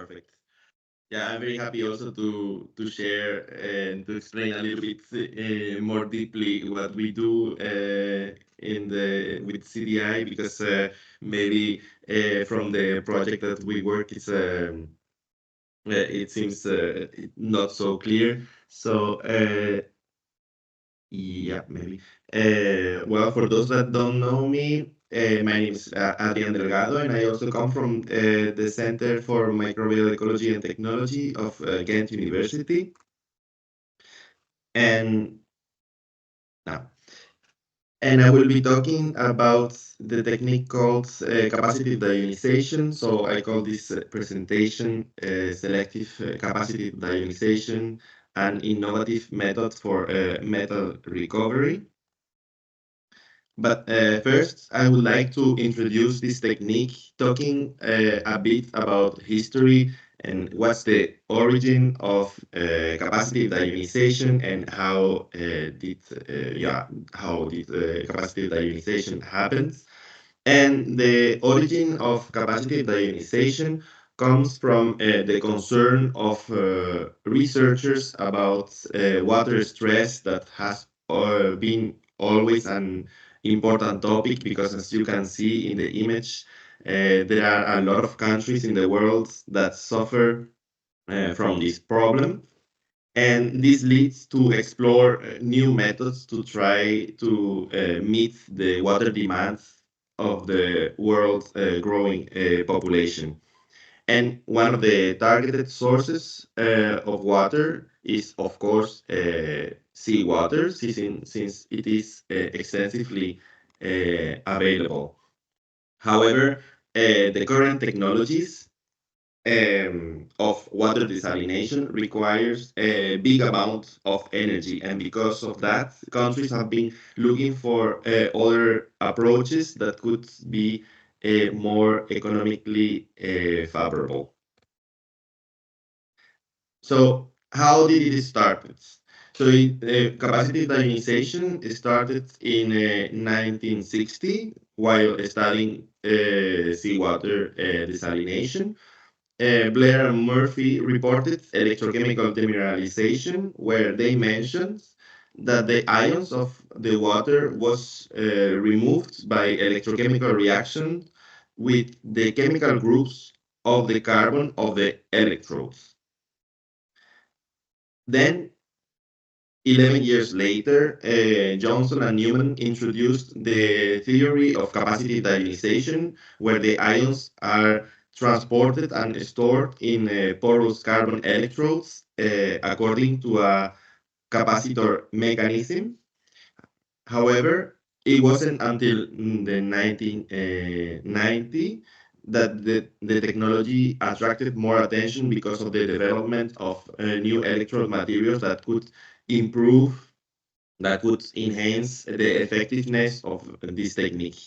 Perfect. Yeah, I'm very happy also to share and to explain a little bit more deeply what we do in the with CDI because maybe from the project that we work it seems not so clear. So yeah, maybe. Well, for those that don't know me, my name is Adrian Delgado, and I also come from the Center for Microbial Ecology and Technology of Ghent University. And now, and I will be talking about the technique called capacitive deionization. So I call this presentation selective capacitive deionization, an innovative method for metal recovery. But first, I would like to introduce this technique, talking a bit about history and what's the origin of capacitive deionization and how did capacitive deionization happens. And the origin of capacitive deionization comes from the concern of researchers about water stress that has been always an important topic because, as you can see in the image, there are a lot of countries in the world that suffer from this problem. And this leads to explore new methods to try to meet the water demands of the world's growing population. And one of the targeted sources of water is, of course, seawater, since it is extensively available. However, the current technologies of water desalination requires a big amount of energy, and because of that, countries have been looking for other approaches that could be more economically favorable. So, how did it start? So, capacitive deionization started in 1960 while studying seawater desalination. Blair and Murphy reported electrochemical demineralization, where they mentioned that the ions of the water was removed by electrochemical reaction with the chemical groups of the carbon of the electrodes. Then, 11 years later, Johnson and Newman introduced the theory of capacitive deionization, where the ions are transported and stored in porous carbon electrodes according to a capacitor mechanism. However, it wasn't until the 1990 that the technology attracted more attention because of the development of new electrode materials that could improve, that could enhance the effectiveness of this technique.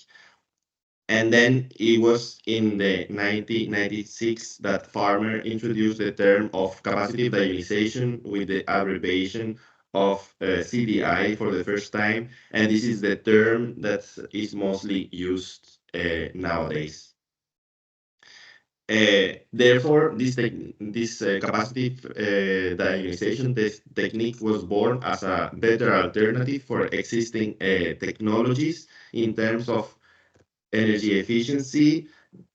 And then it was in the 1996 that Farmer introduced the term of capacitive deionization with the abbreviation of CDI for the first time. And this is the term that is mostly used nowadays. Therefore, this capacitive deionization technique was born as a better alternative for existing technologies in terms of energy efficiency,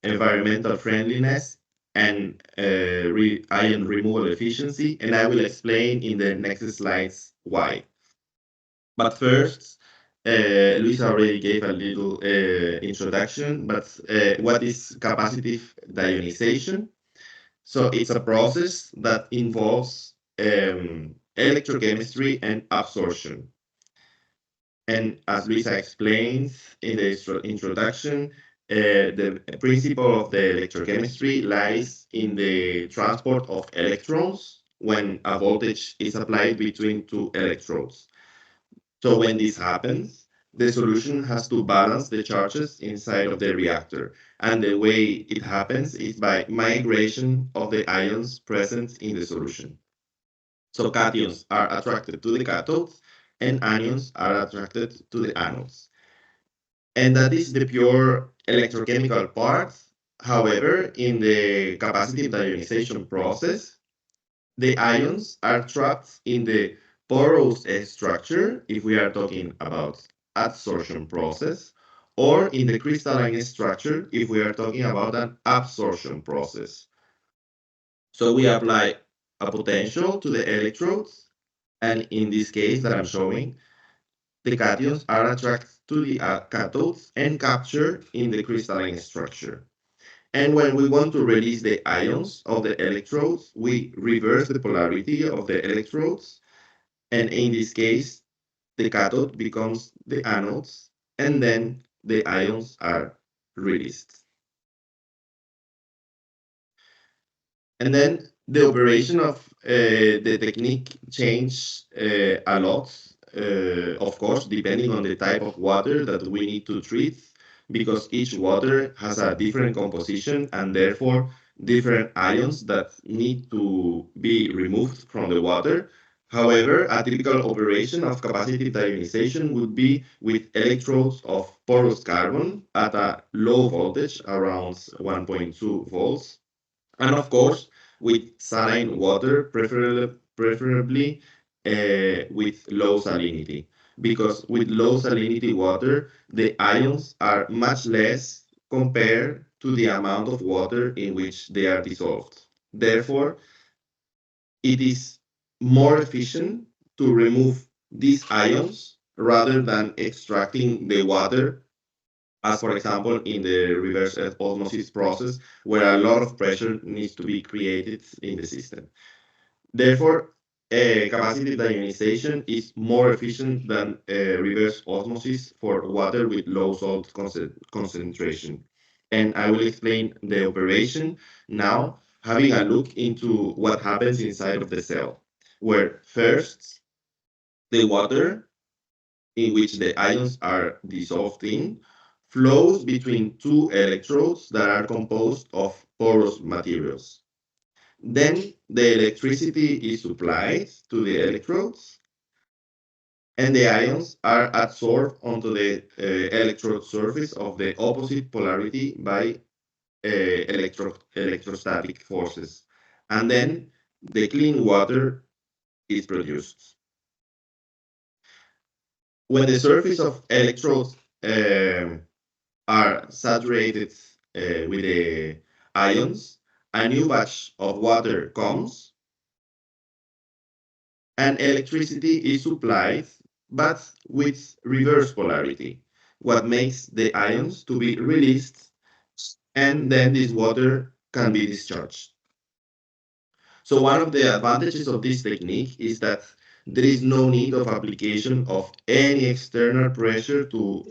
environmental friendliness, and ion removal efficiency. And I will explain in the next slides why. But first, Luisa already gave a little introduction, but what is capacitive deionization? So it's a process that involves electrochemistry and absorption. And as Luisa explains in the introduction, the principle of the electrochemistry lies in the transport of electrons when a voltage is applied between two electrodes. So when this happens, the solution has to balance the charges inside of the reactor. And the way it happens is by migration of the ions present in the solution. So cations are attracted to the cathodes and anions are attracted to the anodes. And that is the pure electrochemical part. However, in the capacitive deionization process, the ions are trapped in the porous structure, if we are talking about adsorption process, or in the crystalline structure, if we are talking about an absorption process. So we apply a potential to the electrodes, and in this case that I'm showing, the cations are attracted to the cathodes and captured in the crystalline structure. And when we want to release the ions of the electrodes, we reverse the polarity of the electrodes. And in this case, the cathode becomes the anodes, and then the ions are released. And then the operation of the technique change a lot, of course, depending on the type of water that we need to treat, because each water has a different composition and therefore different ions that need to be removed from the water. However, a typical operation of capacitive deionization would be with electrodes of porous carbon at a low voltage, around 1.2 volts, and of course with saline water, preferably with low salinity, because with low salinity water the ions are much less compared to the amount of water in which they are dissolved. Therefore, it is more efficient to remove these ions rather than extracting the water, as for example in the reverse osmosis process, where a lot of pressure needs to be created in the system. Therefore, capacitive deionization is more efficient than reverse osmosis for water with low salt concentration. And I will explain the operation now, having a look into what happens inside of the cell, where first the water in which the ions are dissolved in flows between two electrodes that are composed of porous materials. Then the electricity is supplied to the electrodes, and the ions are adsorbed onto the electrode surface of the opposite polarity by electrostatic forces. And then the clean water is produced. When the surface of electrodes are saturated with the ions, a new batch of water comes and electricity is supplied, but with reverse polarity, what makes the ions to be released, and then this water can be discharged. So one of the advantages of this technique is that there is no need of application of any external pressure to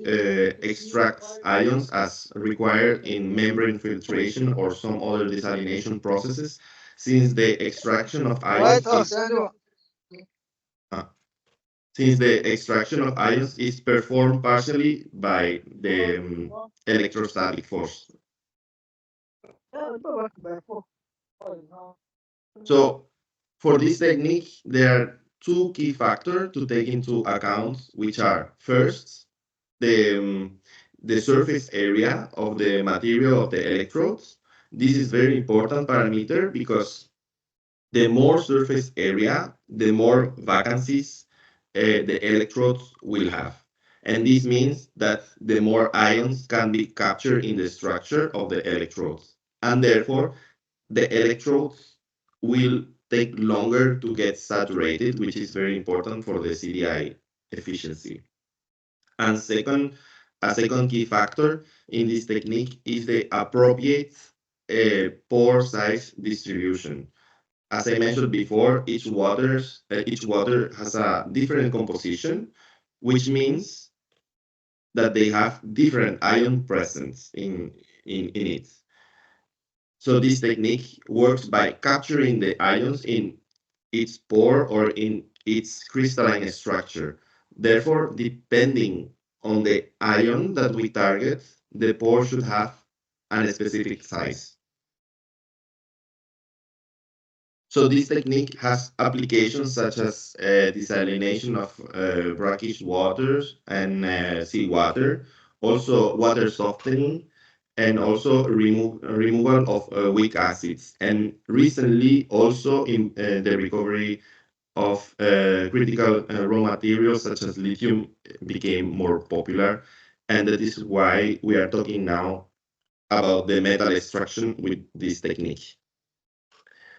extract ions as required in membrane filtration or some other desalination processes, since the extraction of ions is uh, since the extraction of ions is performed partially by the electrostatic force. So for this technique, there are two key factors to take into account, which are first, the, um, the surface area of the material of the electrodes. This is very important parameter because the more surface area, the more vacancies the electrodes will have. And this means that the more ions can be captured in the structure of the electrodes. And therefore, the electrodes will take longer to get saturated, which is very important for the CDI efficiency. And second, a second key factor in this technique is the appropriate pore size distribution. As I mentioned before, each water has a different composition, which means that they have different ion presence in it. So this technique works by capturing the ions in its pore or in its crystalline structure. Therefore, depending on the ion that we target, the pore should have a specific size. So this technique has applications such as desalination of brackish waters and seawater, also water softening, and also removal of weak acids. And recently, also in the recovery of critical raw materials such as lithium became more popular. And that is why we are talking now about the metal extraction with this technique.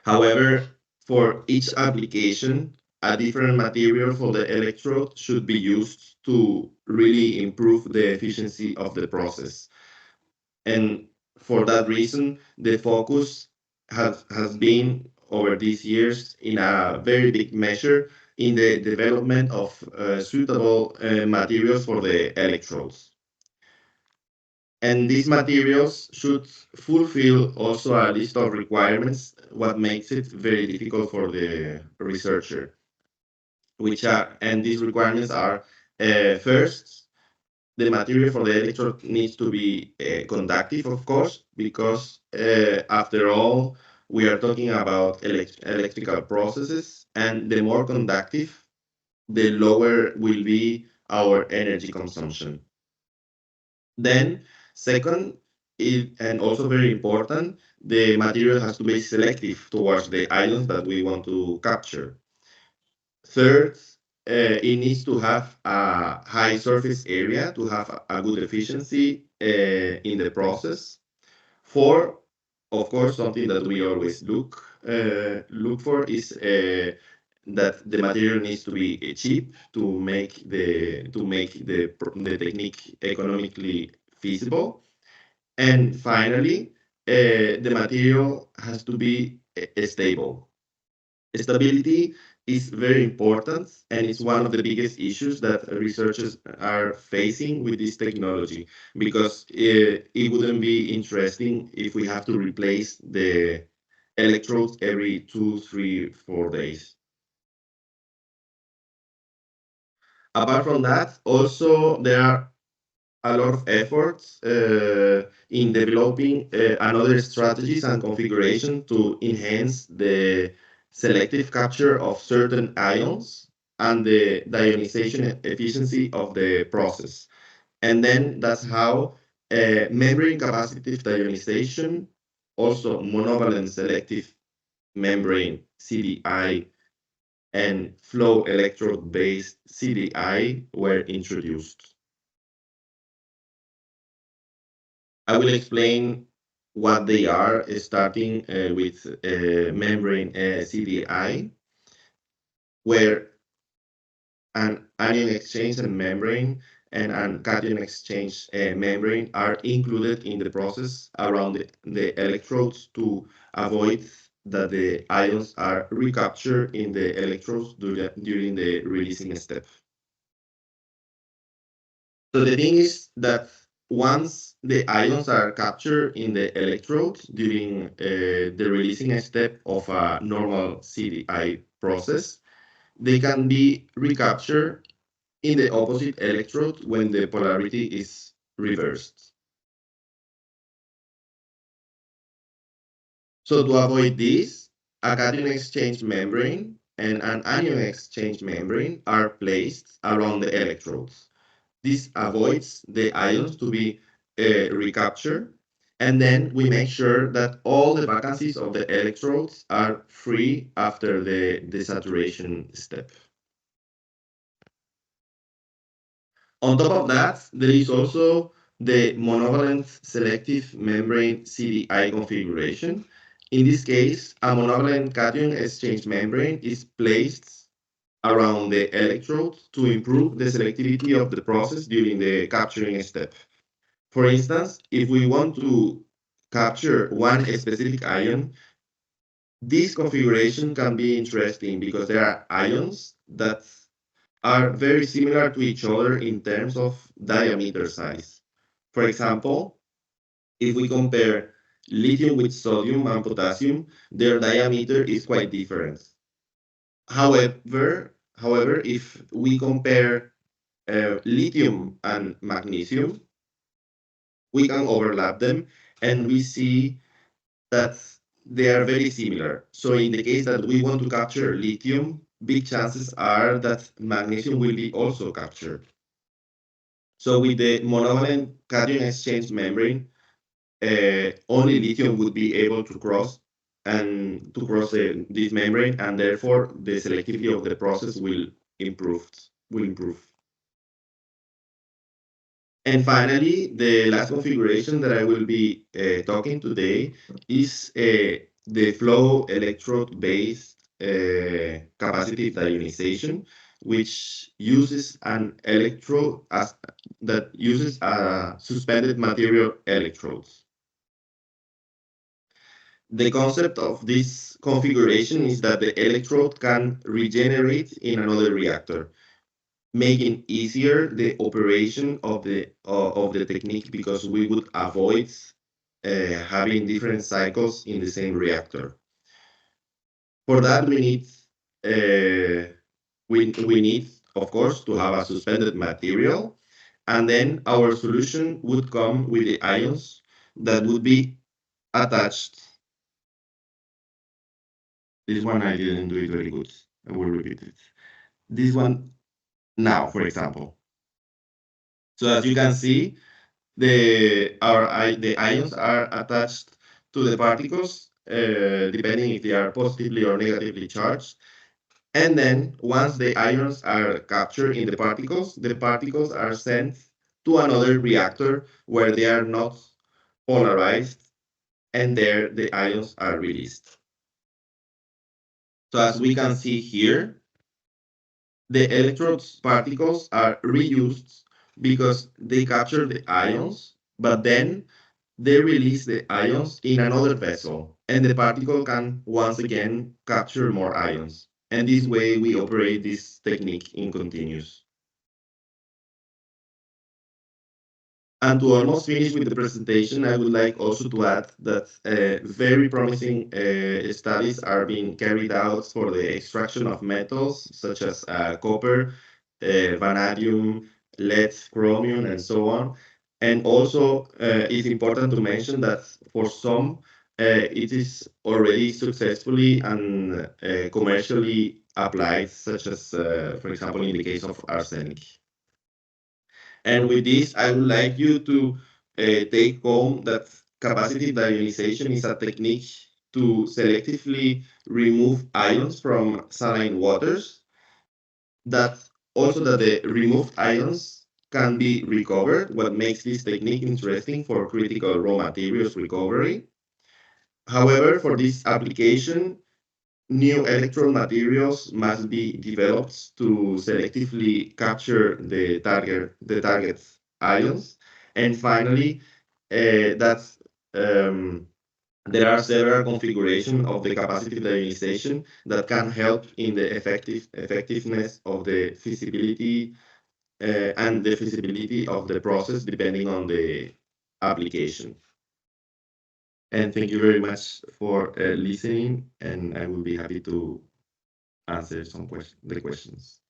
However, for each application, a different material for the electrode should be used to really improve the efficiency of the process. And for that reason, the focus has been over these years in a very big measure in the development of suitable materials for the electrodes. And these materials should fulfill also a list of requirements, what makes it very difficult for the researcher, and these requirements are first, the material for the electrode needs to be conductive, of course, because after all, we are talking about electrical processes, and the more conductive, the lower will be our energy consumption. Then, second, and also very important, the material has to be selective towards the ions that we want to capture. Third, it needs to have a high surface area to have a good efficiency in the process. Four, of course, something that we always look for is that the material needs to be cheap to make the technique economically feasible. And finally, the material has to be stable. Stability is very important, and it's one of the biggest issues that researchers are facing with this technology, because it wouldn't be interesting if we have to replace the electrodes every 2, 3, 4 days. Apart from that, also there are a lot of efforts in developing another strategies and configuration to enhance the selective capture of certain ions and the deionization efficiency of the process. And then that's how membrane capacitive deionization, also monovalent selective membrane CDI, and flow electrode based CDI were introduced. I will explain what they are, starting with membrane CDI, where an anion exchange and membrane and an cation exchange membrane are included in the process around the electrodes to avoid that the ions are recaptured in the electrodes during the releasing step. So the thing is that once the ions are captured in the electrodes during the releasing step of a normal CDI process, they can be recaptured in the opposite electrode when the polarity is reversed. So to avoid this, a cation exchange membrane and an anion exchange membrane are placed around the electrodes. This avoids the ions to be recaptured, and then we make sure that all the vacancies of the electrodes are free after the desaturation step. On top of that, there is also the monovalent selective membrane CDI configuration. In this case, a monovalent cation exchange membrane is placed around the electrode to improve the selectivity of the process during the capturing step. For instance, if we want to capture one specific ion, this configuration can be interesting because there are ions that are very similar to each other in terms of diameter size. For example, if we compare lithium with sodium and potassium, their diameter is quite different. However, if we compare lithium and magnesium, we can overlap them, and we see that they are very similar. So in the case that we want to capture lithium, big chances are that magnesium will be also captured. So with the monovalent cation exchange membrane, only lithium would be able to cross this membrane, and therefore the selectivity of the process improve. Will improve. And finally, the last configuration that I will be talking today is the flow electrode-based capacitive diionization, which uses an electrode that uses suspended material electrodes. The concept of this configuration is that the electrode can regenerate in another reactor, making easier the operation of the technique, because we would avoid having different cycles in the same reactor. For that, uh, we need, of course, to have a suspended material, and then our solution would come with the ions that would be attached. This one I didn't do it very good. I will repeat it. This one now, for example. So as you can see, the ions are attached to the particles, depending if they are positively or negatively charged. And then once the ions are captured in the particles are sent to another reactor where they are not polarized, and there the ions are released. So as we can see here, the electrodes particles are reused because they capture the ions, but then they release the ions in another vessel, and the particle can once again capture more ions. And this way we operate this technique in continuous. And to almost finish with the presentation, I would like also to add that very promising studies are being carried out for the extraction of metals such as copper, vanadium, lead, chromium, and so on. And also, it's important to mention that for some, it is already successfully and commercially applied, such as, for example, in the case of arsenic. And with this, I would like you to take home that capacitive diionization is a technique to selectively remove ions from saline waters, that also that the removed ions can be recovered, what makes this technique interesting for critical raw materials recovery. However, for this application, new electrode materials must be developed to selectively capture the target ions. And finally, that's there are several configurations of the capacitive diionization that can help in the effectiveness of the feasibility and the feasibility of the process depending on the application. And thank you very much for listening, and I will be happy to answer the questions.